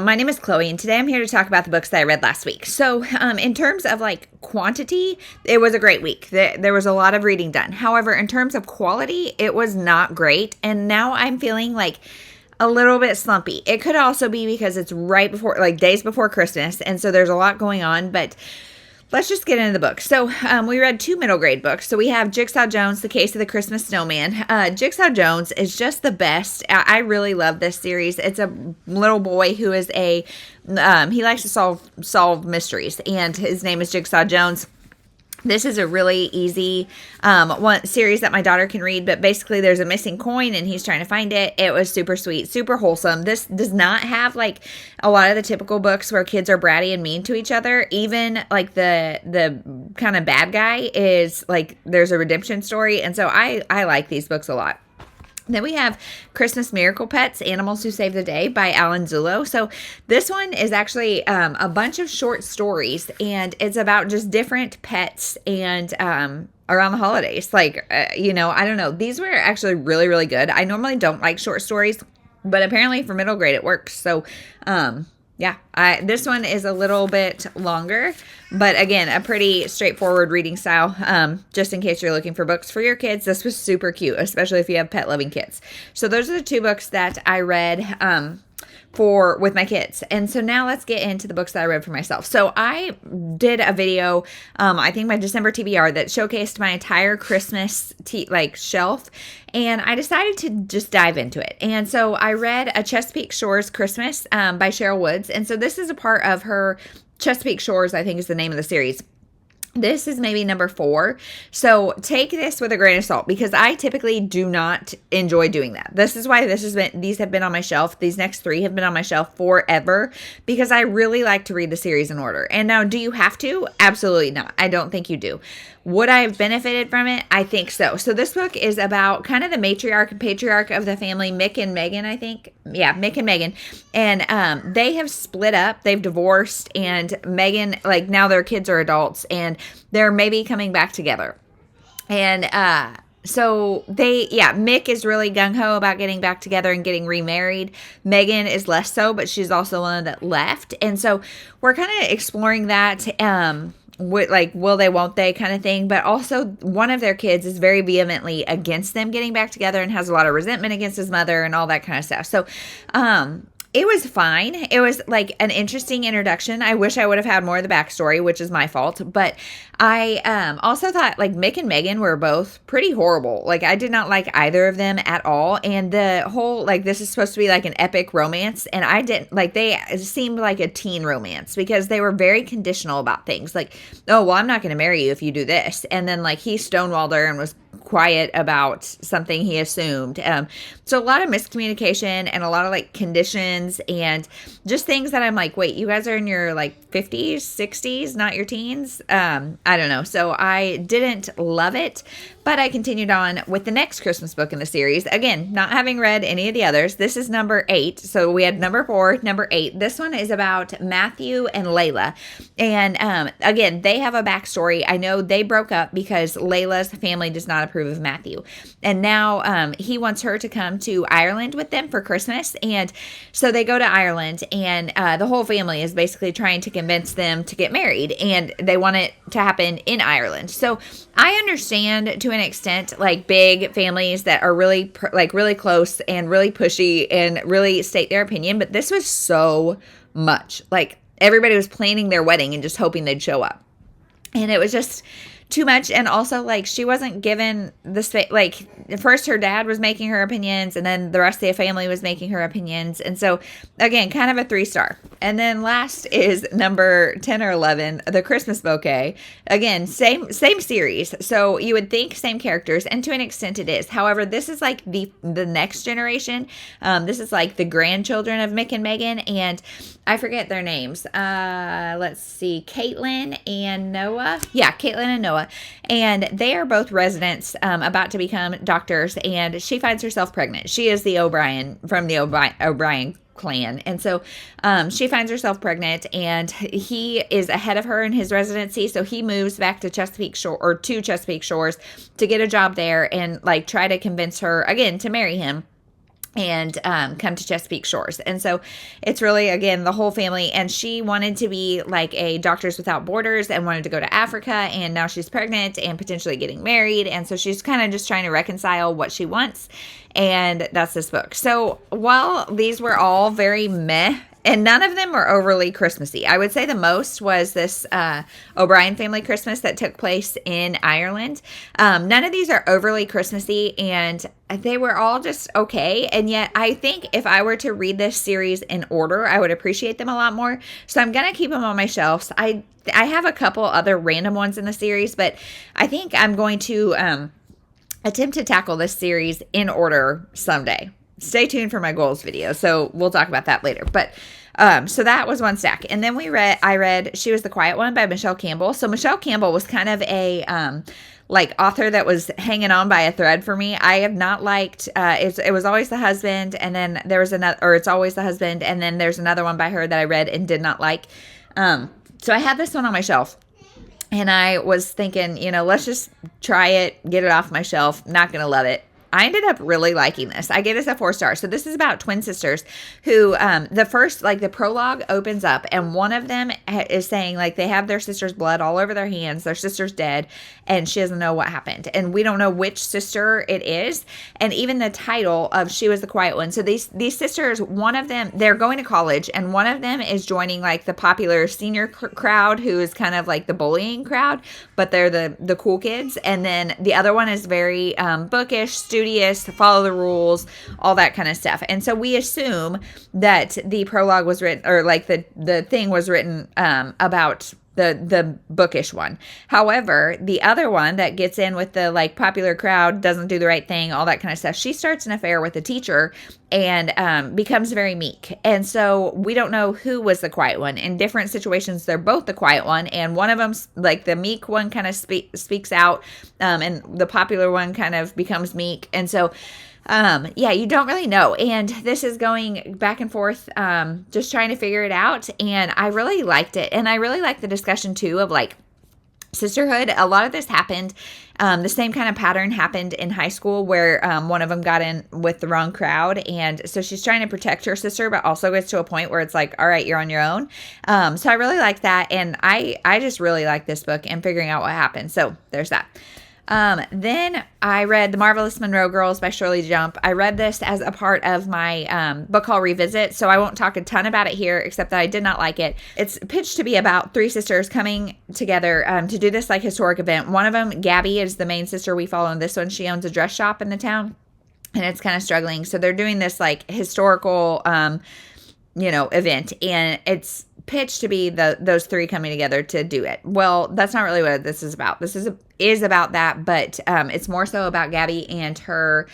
My name is Chloe, and today I'm here to talk about the books that I read last week. So, in terms of like quantity, it was a great week. There was a lot of reading done. However, in terms of quality, it was not great, and now I'm feeling like a little bit slumpy. It could also be because it's right before, like days before Christmas, and so there's a lot going on, but let's just get into the book. So we read 2 middle grade books. So we have Jigsaw Jones, The Case of the Christmas Snowman. Jigsaw Jones is just the best. I really love this series. It's a little boy who is he likes to solve mysteries, and his name is Jigsaw Jones. This is a really easy one series that my daughter can read, but basically there's a missing coin and he's trying to find it. It was super sweet, super wholesome. This does not have like a lot of the typical books where kids are bratty and mean to each other. Even like the kind of bad guy is like there's a redemption story, and so I like these books a lot. Then we have Christmas Miracle Pets, Animals Who Save the Day by Alan Zullo. So this one is actually a bunch of short stories, and it's about just different pets and around the holidays. Like, I don't know. These were actually really, really good. I normally don't like short stories, but apparently for middle grade it works. So, this one is a little bit longer, but again, a pretty straightforward reading style. Just in case you're looking for books for your kids, this was super cute, especially if you have pet loving kids. So those are the 2 books that I read with my kids. And so now let's get into the books that I read for myself. So I did a video, I think my December TBR, that showcased my entire Christmas shelf, and I decided to just dive into it. And so I read A Chesapeake Shores Christmas by Cheryl Woods. And so this is a part of her Chesapeake Shores, I think is the name of the series. This is maybe number 4. So take this with a grain of salt, because I typically do not enjoy doing that. This is why these have been on my shelf. These next 3 have been on my shelf forever, because I really like to read the series in order. And now, do you have to? Absolutely not. I don't think you do. Would I have benefited from it? I think so. So this book is about kind of the matriarch and patriarch of the family, Mick and Megan, I think. Yeah, Mick and Megan. And they have split up. They've divorced. And Megan, now their kids are adults. And they're maybe coming back together. And Mick is really gung-ho about getting back together and getting remarried. Megan is less so, but she's also one that left. And so we're kind of exploring that, will they, won't they kind of thing. But also one of their kids is very vehemently against them getting back together and has a lot of resentment against his mother and all that kind of stuff. So, it was fine. It was like an interesting introduction. I wish I would have had more of the backstory, which is my fault. But I also thought Mick and Megan were both pretty horrible. I did not like either of them at all. And the whole, this is supposed to be an epic romance. And I didn't, they seemed like a teen romance, because they were very conditional about things. Oh, well, I'm not going to marry you if you do this. And then he stonewalled her and was quiet about something he assumed. So a lot of miscommunication and a lot of conditions and just things that I'm wait, you guys are in your 50s, 60s, not your teens. I don't know. So I didn't love it, but I continued on with the next Christmas book in the series. Again, not having read any of the others. This is number 8. So we had number 4, number 8. This one is about Matthew and Layla. And again, they have a backstory. I know they broke up because Layla's family does not approve of Matthew. And now he wants her to come to Ireland with them for Christmas. And so they go to Ireland, and the whole family is basically trying to convince them to get married, and they want it to happen in Ireland. So I understand to an extent big families that are really really close and really pushy and really state their opinion, but this was so much. Everybody was planning their wedding and just hoping they'd show up. And it was just too much. And also she wasn't given the space. First her dad was making her opinions, and then the rest of the family was making her opinions. And so again, kind of a 3-star. And then last is number 10 or 11, The Christmas Bouquet. Again, same series. So you would think same characters, and to an extent it is. However, this is the next generation. This is the grandchildren of Mick and Megan, and I forget their names. Let's see, Caitlin and Noah. Yeah, Caitlin and Noah. And they are both residents about to become doctors, and she finds herself pregnant. She is the O'Brien from the O'Brien clan. And so she finds herself pregnant, and he is ahead of her in his residency. So he moves back to Chesapeake Shores to get a job there and try to convince her again to marry him. and come to Chesapeake Shores. And so it's really, again, the whole family. And she wanted to be like a Doctors Without Borders and wanted to go to Africa. And now she's pregnant and potentially getting married. And so she's kind of just trying to reconcile what she wants. And that's this book. So while these were all very meh, and none of them were overly Christmassy. I would say the most was this O'Brien family Christmas that took place in Ireland. None of these are overly Christmassy, and they were all just okay. And yet I think if I were to read this series in order, I would appreciate them a lot more. So I'm going to keep them on my shelves. I have a couple other random ones in the series, but I think I'm going to attempt to tackle this series in order someday. Stay tuned for my goals video. So we'll talk about that later. But so that was one stack. And then I read She Was the Quiet One by Michelle Campbell. So Michelle Campbell was kind of a like author that was hanging on by a thread for me. I have not liked it was Always the Husband, and then there was another, or It's Always the Husband, and then there's another one by her that I read and did not like. So I had this one on my shelf. And I was thinking, let's just try it, get it off my shelf. Not going to love it. I ended up really liking this. I gave this a 4 stars. So this is about twin sisters who, the first, like the prologue opens up and one of them is saying like they have their sister's blood all over their hands. Their sister's dead and she doesn't know what happened. And we don't know which sister it is. And even the title of She Was the Quiet One. So these sisters, one of them, they're going to college and one of them is joining like the popular senior crowd who is kind of like the bullying crowd, but they're the cool kids. And then the other one is very bookish, studious, follow the rules, all that kind of stuff. And so we assume that the prologue was written, or like the thing was written about the bookish one. However, the other one that gets in with the like popular crowd, doesn't do the right thing, all that kind of stuff, she starts an affair with a teacher and becomes very meek. And so we don't know who was the quiet one. In different situations, they're both the quiet one, and one of them, like the meek one, kind of speaks out, and the popular one kind of becomes meek. And so you don't really know. And this is going back and forth, just trying to figure it out. And I really liked it. And I really liked the discussion too of like sisterhood. A lot of this happened, the same kind of pattern happened in high school where one of them got in with the wrong crowd. And so she's trying to protect her sister, but also gets to a point where it's like, all right, you're on your own. So I really like that. And I just really like this book and figuring out what happened. So there's that. Then I read The Marvelous Monroe Girls by Shirley Jump. I read this as a part of my book haul revisit, so I won't talk a ton about it here, except that I did not like it. It's pitched to be about 3 sisters coming together to do this like historic event. One of them, Gabby, is the main sister we follow in this one. She owns a dress shop in the town, and it's kind of struggling. So they're doing this like historical, event, and it's pitched to be those 3 coming together to do it. Well, that's not really what this is about. This is about that, but it's more so about Gabby and her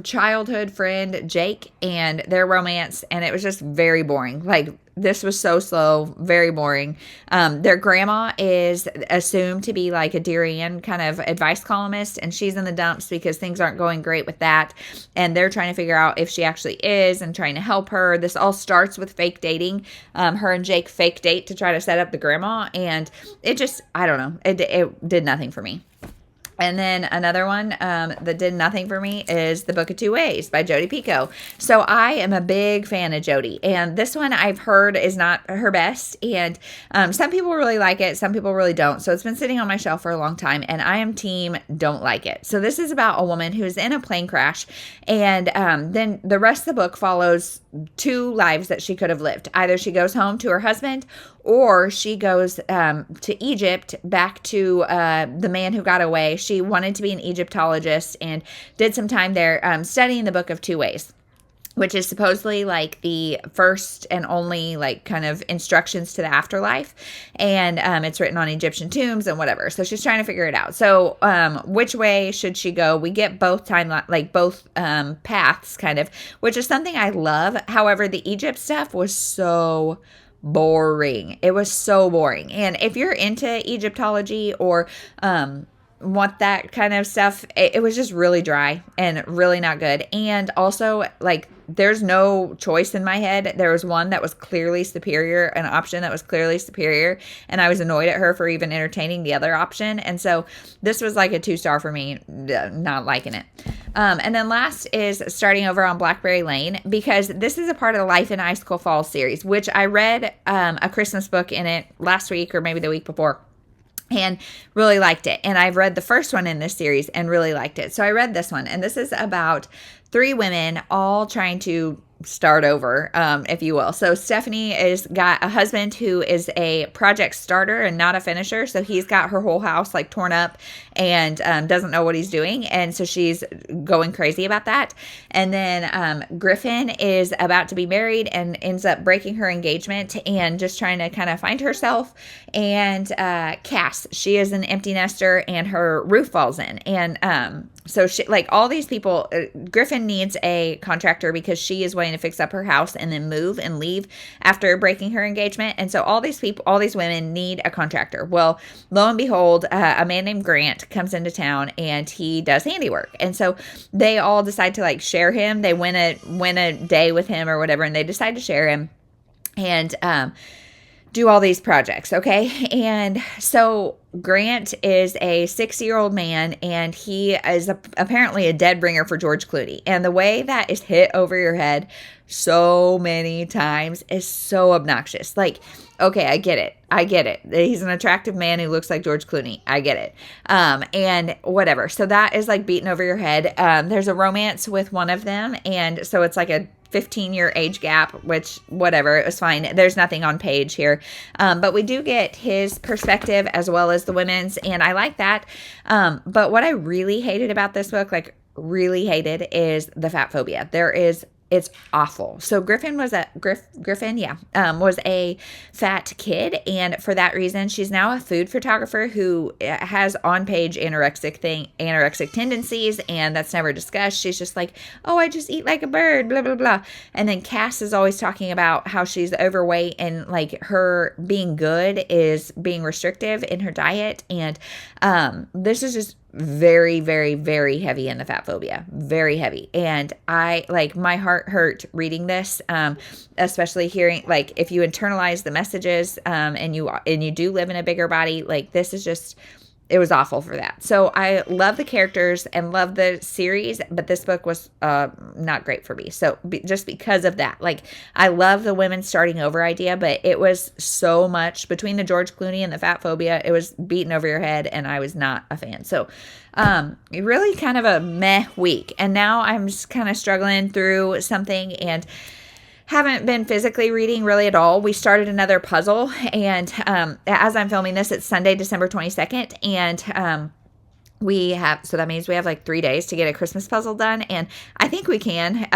childhood friend Jake and their romance, and it was just very boring. Like, this was so slow, very boring. Their grandma is assumed to be like a Dear Ann kind of advice columnist, and she's in the dumps because things aren't going great with that, and they're trying to figure out if she actually is and trying to help her. This all starts with fake dating. Her and Jake fake date to try to set up the grandma, and it just, I don't know, it did nothing for me. And then another one that did nothing for me is The Book of Two Ways by Jodi Picoult. So I am a big fan of Jodi. And this one I've heard is not her best. And some people really like it. Some people really don't. So it's been sitting on my shelf for a long time. And I am team don't like it. So this is about a woman who's in a plane crash. And then the rest of the book follows 2 lives that she could have lived. Either she goes home to her husband, or she goes to Egypt, back to the man who got away. She wanted to be an Egyptologist and did some time there studying the Book of Two Ways, which is supposedly like the first and only like kind of instructions to the afterlife. And it's written on Egyptian tombs and whatever. So she's trying to figure it out. So which way should she go? We get both paths kind of, which is something I love. However, the Egypt stuff was so boring. It was so boring. And if you're into Egyptology or want that kind of stuff. It was just really dry and really not good. And also, like, there's no choice in my head. There was one that was clearly superior, an option that was clearly superior, and I was annoyed at her for even entertaining the other option. And so this was like a 2-star for me, not liking it. And then last is starting over on Blackberry Lane, because this is a part of the Life in High School Fall series, which I read a Christmas book in it last week or maybe the week before, and really liked it. And I've read the first one in this series and really liked it. So I read this one, and this is about 3 women all trying to start over, if you will. So Stephanie is got a husband who is a project starter and not a finisher. So he's got her whole house like torn up and doesn't know what he's doing. And so she's going crazy about that. And then Griffin is about to be married and ends up breaking her engagement and just trying to kind of find herself. And Cass, she is an empty nester and her roof falls in. And so she, like all these people, Griffin needs a contractor because she is waiting to fix up her house and then move and leave after breaking her engagement. And so all these people, all these women need a contractor. Well, lo and behold, a man named Grant comes into town and he does handiwork. And so they all decide to like share him. They win a day with him or whatever, and they decide to share him and do all these projects. Okay. And so Grant is a 60-year-old man, and he is apparently a dead bringer for George Clooney. And the way that is hit over your head so many times is so obnoxious. Like, okay, I get it. He's an attractive man who looks like George Clooney. I get it. And whatever. So that is like beaten over your head. There's a romance with one of them. And so it's like a 15-year age gap, which whatever, it was fine. There's nothing on page here. But we do get his perspective as well as the women's, and I like that. But what I really hated about this book, like really hated, is the fatphobia. It's awful. So Griffin was a fat kid, and for that reason, she's now a food photographer who has on-page anorexic tendencies, and that's never discussed. She's just like, oh, I just eat like a bird, blah blah blah. And then Cass is always talking about how she's overweight, and like her being good is being restrictive in her diet, and this is just very, very, very heavy in the fatphobia, very heavy. And I like, my heart hurt reading this, especially hearing, like, if you internalize the messages, and you do live in a bigger body, like this is just, it was awful for that. So I love the characters and love the series, but this book was not great for me. So just because of that, like I love the women starting over idea, but it was so much between the George Clooney and the fatphobia. It was beaten over your head, and I was not a fan. So really kind of a meh week. And now I'm just kind of struggling through something and haven't been physically reading really at all. We started another puzzle, and as I'm filming this, it's Sunday, December 22nd, and so that means we have like 3 days to get a Christmas puzzle done, and I think we can,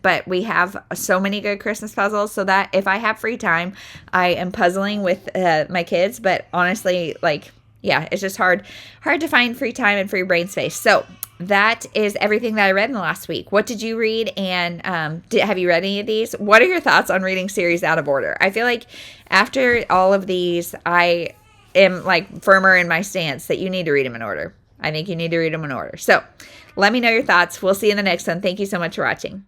but we have so many good Christmas puzzles, so that if I have free time, I am puzzling with my kids, but honestly, like, yeah, it's just hard to find free time and free brain space. So that is everything that I read in the last week. What did you read? And have you read any of these? What are your thoughts on reading series out of order? I feel like after all of these, I am like firmer in my stance that you need to read them in order. I think you need to read them in order. So let me know your thoughts. We'll see you in the next one. Thank you so much for watching.